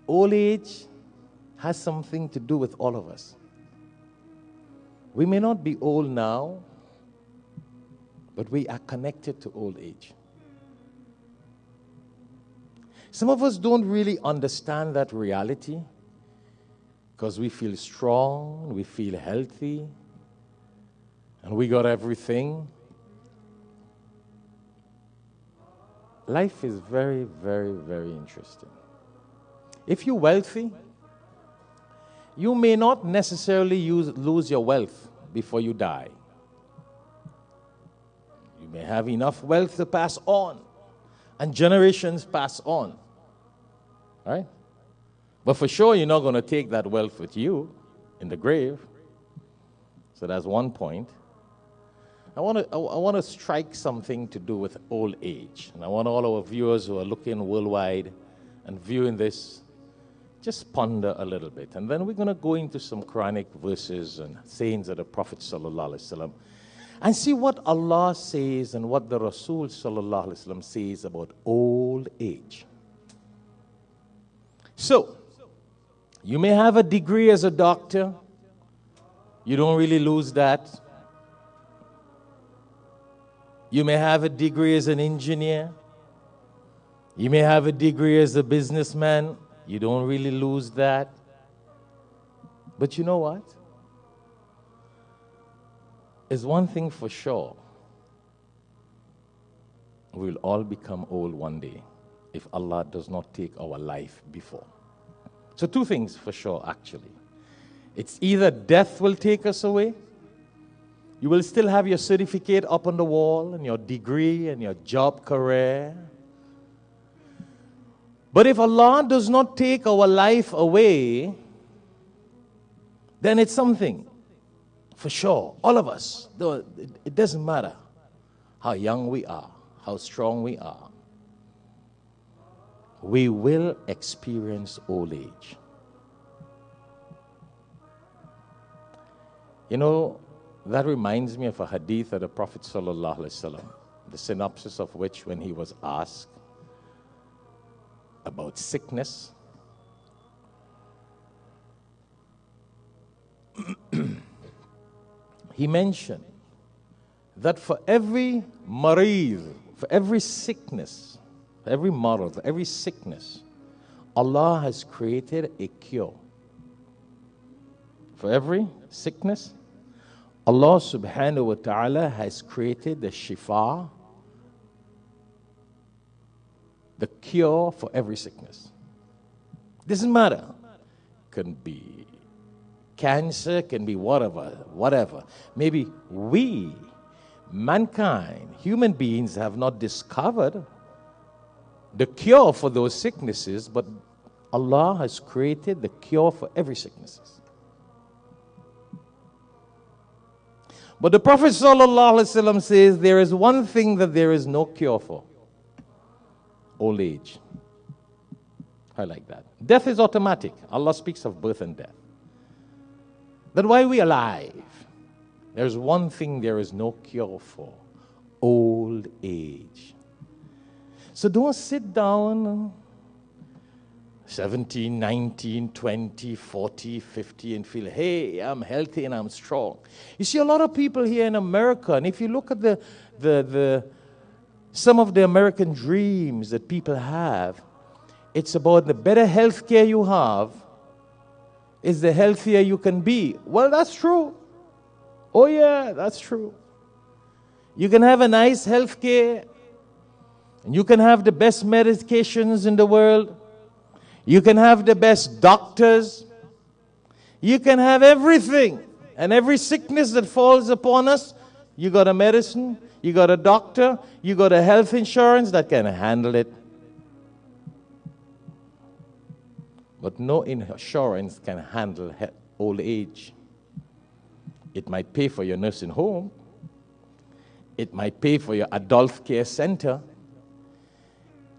old age has something to do with all of us. We may not be old now, but we are connected to old age. Some of us don't really understand that reality because we feel strong, we feel healthy, and we got everything. Life is very, very, very interesting. If you're wealthy, you may not necessarily lose your wealth before you die. You may have enough wealth to pass on, and generations pass on, right? But for sure, you're not going to take that wealth with you in the grave. So that's one point. I want to strike something to do with old age. And I want all our viewers who are looking worldwide and viewing this, just ponder a little bit. And then we're going to go into some Quranic verses and sayings of the Prophet ﷺ and see what Allah says and what the Rasul ﷺ says about old age. So, you may have a degree as a doctor. You don't really lose that. You may have a degree as an engineer. You may have a degree as a businessman. You don't really lose that. But you know what? There's one thing for sure. We'll all become old one day if Allah does not take our life before. So two things for sure, actually. It's either death will take us away. You will still have your certificate up on the wall and your degree and your job career. But if Allah does not take our life away, then it's something. For sure, all of us, though it doesn't matter how young we are, how strong we are, we will experience old age. You know, that reminds me of a hadith of the Prophet ﷺ, the synopsis of which, when he was asked about sickness, he mentioned that for every marid, for every sickness, for every marad, for every sickness, Allah has created a cure. For every sickness, Allah subhanahu wa ta'ala has created the shifa, the cure for every sickness. Doesn't matter. Can be cancer, can be whatever. Maybe we, mankind, human beings, have not discovered the cure for those sicknesses, but Allah has created the cure for every sickness. But the Prophet ﷺ says there is one thing that there is no cure for: old age. I like that. Death is automatic. Allah speaks of birth and death. But why are we alive? There's one thing there is no cure for: old age. So don't sit down 17, 19, 20, 40, 50 and feel, hey, I'm healthy and I'm strong. You see a lot of people here in America, and if you look at some of the American dreams that people have, it's about the better health care you have is the healthier you can be. Well, that's true. Oh yeah, that's true. You can have a nice health care, and you can have the best medications in the world. You can have the best doctors. You can have everything. And every sickness that falls upon us, you got a medicine, you got a doctor, you got a health insurance that can handle it. But no insurance can handle old age. It might pay for your nursing home. It might pay for your adult care center.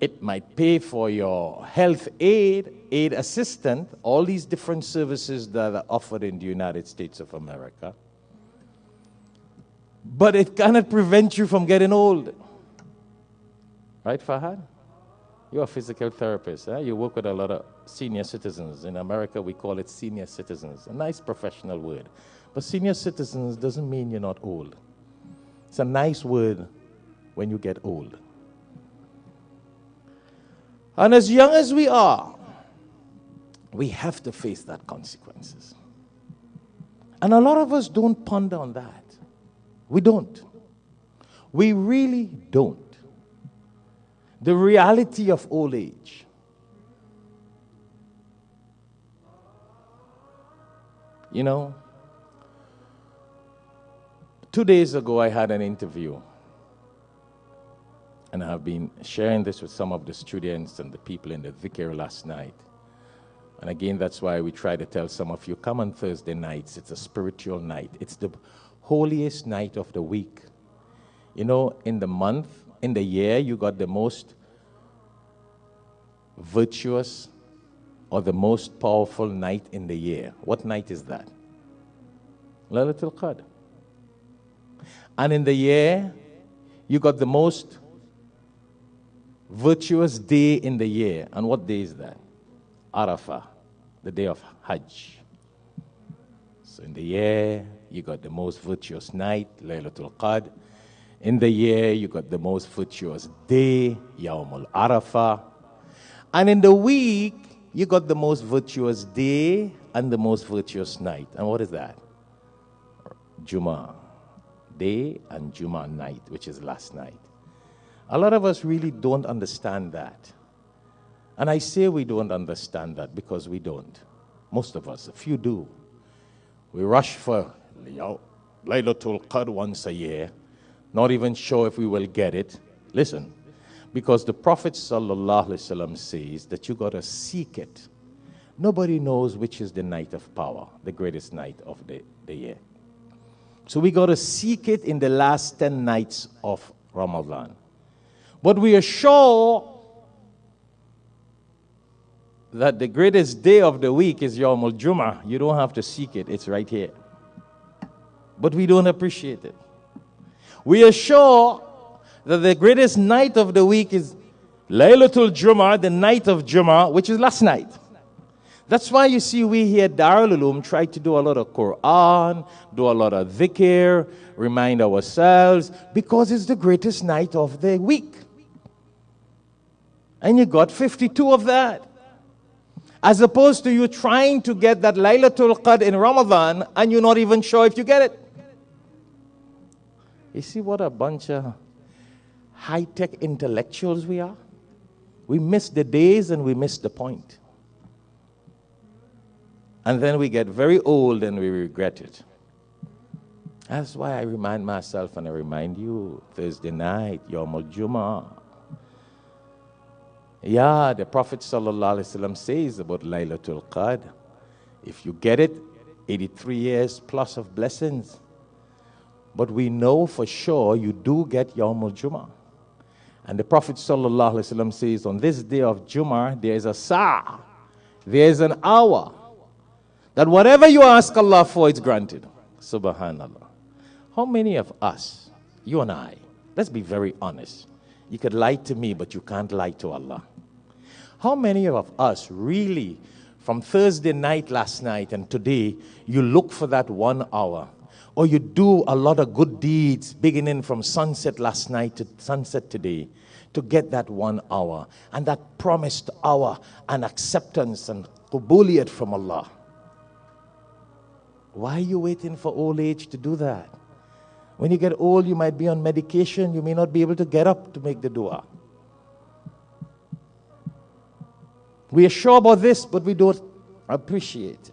It might pay for your health aid assistant, all these different services that are offered in the United States of America. But it cannot prevent you from getting old. Right, Fahad? You're a physical therapist. You work with a lot of senior citizens. In America, we call it senior citizens. A nice professional word. But senior citizens doesn't mean you're not old. It's a nice word when you get old. And as young as we are, we have to face that consequences. And a lot of us don't ponder on that. We don't. We really don't. The reality of old age. You know, 2 days ago I had an interview, and I've been sharing this with some of the students and the people in the dhikr last night. And again, that's why we try to tell some of you, come on Thursday nights. It's a spiritual night. It's the holiest night of the week. You know, in the month, in the year, you got the most virtuous or the most powerful night in the year. What night is that? Laylatul Qadr. And in the year, you got the most virtuous day in the year. And what day is that? Arafah, the day of Hajj. So in the year, you got the most virtuous night, Laylatul Qadr. In the year, you got the most virtuous day, Yawmul Arafah. And in the week, you got the most virtuous day and the most virtuous night. And what is that? Jummah day and Jummah night, which is last night. A lot of us really don't understand that. And I say we don't understand that because we don't. Most of us, a few do. We rush for Laylatul Qadr once a year, not even sure if we will get it. Listen, because the Prophet ﷺ says that you got to seek it. Nobody knows which is the night of power, the greatest night of the year. So we got to seek it in the last 10 nights of Ramadan. But we are sure that the greatest day of the week is Yawmul Jummah. You don't have to seek it. It's right here. But we don't appreciate it. We are sure that the greatest night of the week is Laylatul Jummah, the night of Jummah, which is last night. That's why you see we here at Darul Uloom try to do a lot of Quran, do a lot of dhikr, remind ourselves, because it's the greatest night of the week. And you got 52 of that. As opposed to you trying to get that Laylatul Qadr in Ramadan and you're not even sure if you get it. You see what a bunch of high-tech intellectuals we are? We miss the days and we miss the point. And then we get very old and we regret it. That's why I remind myself and I remind you, Thursday night, Yawmul Jummah. Yeah, the Prophet ﷺ says about Laylatul Qadr, if you get it, 83 years plus of blessings. But we know for sure you do get Yawmul Jummah. And the Prophet ﷺ says, on this day of Jummah, there is a sa', there is an hour, that whatever you ask Allah for, it's granted. Subhanallah. How many of us, you and I, let's be very honest. You could lie to me, but you can't lie to Allah. How many of us really, from Thursday night last night and today, you look for that 1 hour, or you do a lot of good deeds beginning from sunset last night to sunset today to get that 1 hour and that promised hour and acceptance and qubuliyat from Allah? Why are you waiting for old age to do that? When you get old, you might be on medication. You may not be able to get up to make the dua. We are sure about this, but we don't appreciate it.